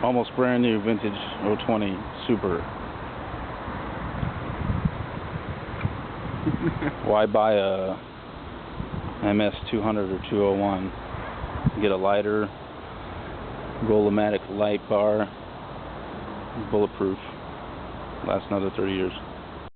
Almost brand new vintage 020 Super. Why buy a ms200 or 201? Get a lighter, Rollomatic light bar, bulletproof. Last another 30 years.